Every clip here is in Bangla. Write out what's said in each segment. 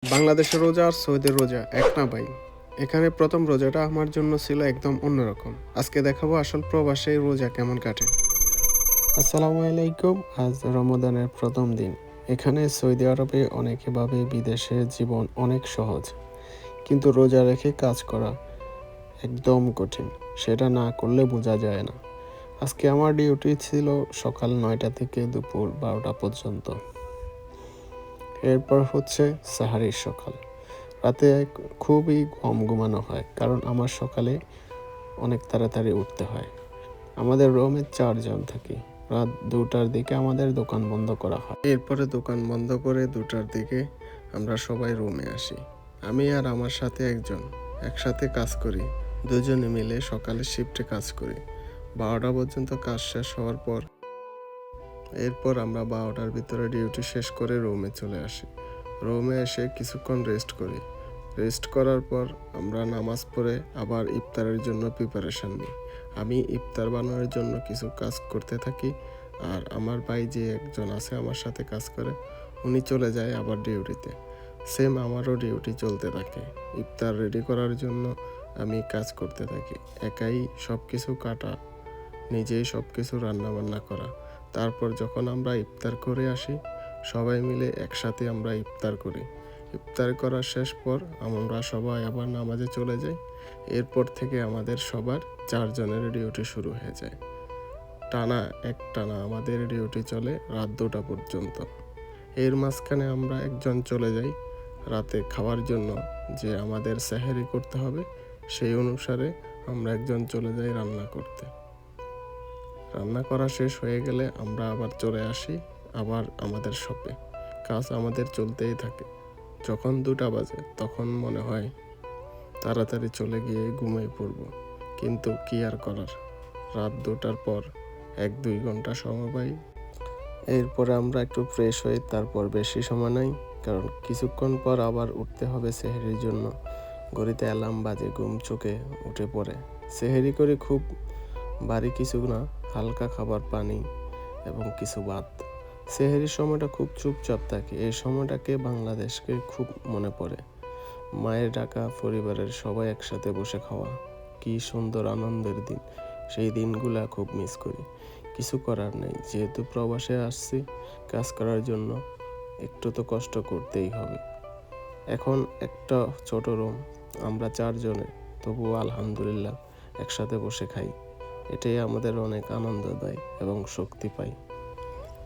বাংলাদেশের রোজা আর সৌদির রোজা এক না ভাই। এখানে প্রথম রোজাটা আমার জন্য ছিল একদম অন্যরকম। আজকে দেখাবো আসল প্রবাসী রোজা কেমন কাটে। আসসালামু আলাইকুম। আজ রমাদানের প্রথম দিন। এখানে সৌদি আরবে অনেকে ভাবে বিদেশে জীবন অনেক সহজ, কিন্তু রোজা রেখে কাজ করা একদম কঠিন। সেটা না করলে বোঝা যায় না। আজকে আমার ডিউটি ছিল সকাল 9টা থেকে দুপুর 12টা পর্যন্ত। এরপর হচ্ছে সাহারির সকাল। রাতে খুবই কম ঘুমানো হয়, কারণ আমার সকালে অনেক তাড়াতাড়ি উঠতে হয়। আমাদের রুমে 4 জন থাকি। রাত 2টার দিকে আমাদের দোকান বন্ধ করা হয়। এরপরে দোকান বন্ধ করে 2টার দিকে আমরা সবাই রুমে আসি। আমি আর আমার সাথে একজন একসাথে কাজ করি। দুজনে মিলে সকালে শিফটে কাজ করি। 12টা পর্যন্ত কাজ শেষ হওয়ার পর এরপর আমরা 12টার ভিতরে ডিউটি শেষ করে রুমে চলে আসি। রুমে এসে কিছুক্ষণ রেস্ট করি। রেস্ট করার পর আমরা নামাজ পড়ে আবার ইফতারের জন্য প্রিপারেশান নিই। আমি ইফতার বানানোর জন্য কিছু কাজ করতে থাকি, আর আমার ভাই যে একজন আছে আমার সাথে কাজ করে, উনি চলে যায় আবার ডিউটিতে। সেম আমারও ডিউটি চলতে থাকে। ইফতার রেডি করার জন্য আমি কাজ করতে থাকি। একাই সব কিছু কাটা, নিজেই সব কিছু রান্নাবান্না করা। তারপর যখন আমরা ইফতার করে আসি, সবাই মিলে একসাথে আমরা ইফতার করি। ইফতার করার শেষ পর আমরা সবাই আবার নামাজে চলে যাই। এরপর থেকে আমাদের সবার 4 জনের ডিউটি শুরু হয়ে যায়। একটানা আমাদের ডিউটি চলে রাত 2টা পর্যন্ত। এর মাঝখানে আমরা একজন চলে যাই রাতে খাওয়ার জন্য, যে আমাদের সেহরি করতে হবে। সেই অনুসারে আমরা একজন চলে যাই রান্না করতে। রান্না করা শেষ হয়ে গেলে আমরা আবার চলে আসি আবার আমাদের শপে। কাজ আমাদের চলতেই থাকে। যখন 2টা বাজে তখন মনে হয় তাড়াতাড়ি চলে গিয়ে ঘুমিয়ে পড়ব, কিন্তু কি আর করার। রাত 2টার পর 1-2 ঘন্টা সময় পাই। এরপরে আমরা একটু ফ্রেশ হই, তারপর বেশি সময় নাই, কারণ কিছুক্ষণ পর আবার উঠতে হবে সেহরির জন্য। ঘড়িতে অ্যালার্ম বাজে, ঘুম চোখে উঠে পড়ে। সেহরি করে খুব ভারী কিছু না, হালকা খাবার, পানি এবং কিছু ভাত। সেহরির সময়টা খুব চুপচাপ থাকে। এই সময়টাকে বাংলাদেশকে খুব মনে পড়ে। মায়ের ডাকা, পরিবারের সবাই একসাথে বসে খাওয়া, কি সুন্দর আনন্দের দিন। সেই দিনগুলা খুব মিস করি। কিছু করার নেই, যেহেতু প্রবাসে আসছি কাজ করার জন্য, একটু তো কষ্ট করতেই হবে। এখন একটা ছোট রুম, আমরা 4 জনে, তবুও আলহামদুলিল্লাহ একসাথে বসে খাই। এটাই আমাদের অনেক আনন্দ দেয় এবং শক্তি পাই।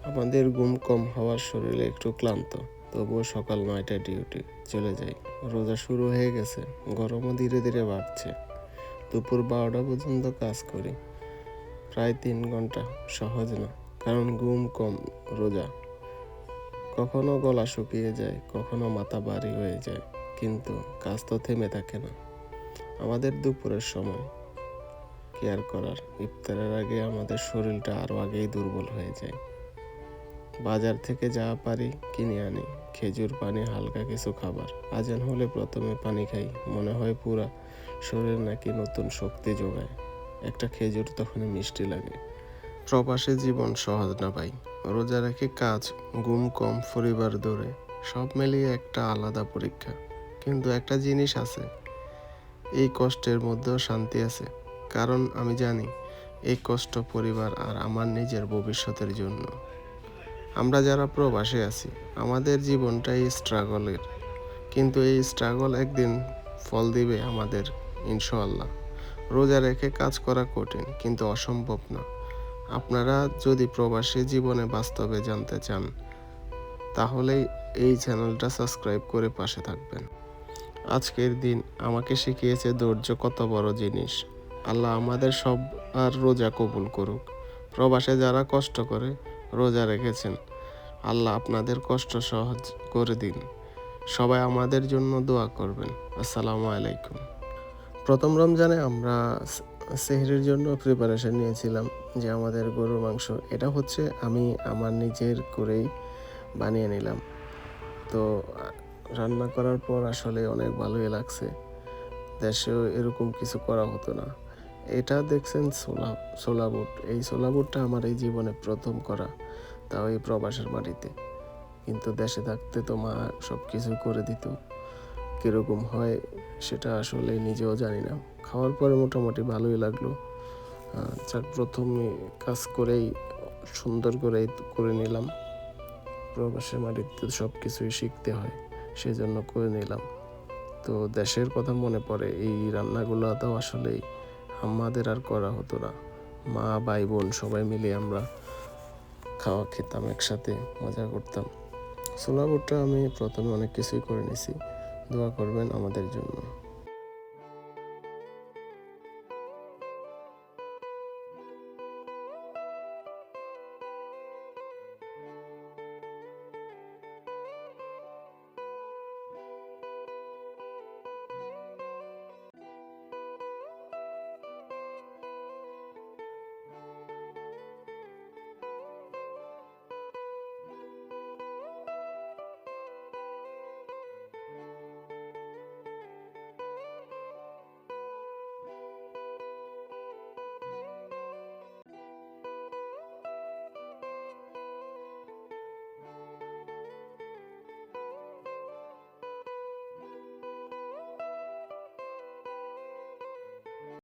আমাদের ঘুম কম হওয়ার শরীরে একটু ক্লান্ত, তবুও সকাল 9টায় ডিউটি চলে যাই। রোজা শুরু হয়ে গেছে, গরমও ধীরে ধীরে বাড়ছে। দুপুর 12টা পর্যন্ত কাজ করি, প্রায় 3 ঘন্টা। সহজ না, কারণ ঘুম কম, রোজা। কখনো গলা শুকিয়ে যায়, কখনো মাথা ভারী হয়ে যায়, কিন্তু কাজ তো থেমে থাকে না। আমাদের দুপুরের সময় কেয়ার করার, ইফতারের আগে আমাদের শরীরটা আরও আগেই দুর্বল হয়ে যায়। বাজার থেকে যা পারি কিনে আনি, খেজুর, পানি, হালকা কিছু খাবার। আজান হলে প্রথমে পানি খাই, মনে হয় পুরা শরীর নাকি নতুন শক্তি যোগায়। একটা খেজুর তখন মিষ্টি লাগে। প্রবাসী জীবন সহজ না ভাই। রোজা রেখে কাজ, ঘুম কম, পরিবার দূরে, সব মিলিয়ে একটা আলাদা পরীক্ষা। কিন্তু একটা জিনিস আছে, এই কষ্টের মধ্যেও শান্তি আছে। কারণ আমি জানি এই কষ্ট পরিবার আর আমার নিজের ভবিষ্যতের জন্য। আমরা যারা প্রবাসে আছি, আমাদের জীবনটাই স্ট্রাগলের, কিন্তু এই স্ট্রাগল একদিন ফল দিবে আমাদের, ইনশাআল্লাহ। রোজা রেখে কাজ করা কঠিন, কিন্তু অসম্ভব না। আপনারা যদি প্রবাসী জীবনে বাস্তবে জানতে চান, তাহলেই এই চ্যানেলটা সাবস্ক্রাইব করে পাশে থাকবেন। আজকের দিন আমাকে শিখিয়েছে ধৈর্য কত বড় জিনিস। আল্লাহ আমাদের সব আর রোজা কবুল করুক। প্রবাসে যারা কষ্ট করে রোজা রেখেছেন, আল্লাহ আপনাদের কষ্ট সহজ করে দিন। সবাই আমাদের জন্য দোয়া করবেন। আসসালামু আলাইকুম। প্রথম রমজানে আমরা সেহরির জন্য প্রিপারেশন নিয়েছিলাম, যে আমাদের গরুর মাংস, এটা হচ্ছে আমি আমার নিজের করেই বানিয়ে নিলাম। তো রান্না করার পর আসলে অনেক ভালোই লাগছে। দেশেও এরকম কিছু করা হতো না। এটা দেখছেন ছোলা বুট। এই ছোলা বুটটা আমার এই জীবনে প্রথম করা, তাও এই প্রবাসের মাটিতে। কিন্তু দেশে থাকতে তো মা সব কিছু করে দিত। কীরকম হয় সেটা আসলে নিজেও জানি না। খাওয়ার পরে মোটামুটি ভালোই লাগলো। যাক, প্রথমে কাজ করেই সুন্দর করেই করে নিলাম। প্রবাসের মাটিতে সব কিছুই শিখতে হয়, সেজন্য করে নিলাম। তো দেশের কথা মনে পড়ে, এই রান্নাগুলো তো আসলেই আমাদের আর করা হতো না। মা, ভাই, বোন সবাই মিলে আমরা খাওয়া খেতাম, একসাথে মজা করতাম। ছোলা ভুট্টা আমি প্রথমে অনেক কিছুই করে নিছি। দোয়া করবেন আমাদের জন্য।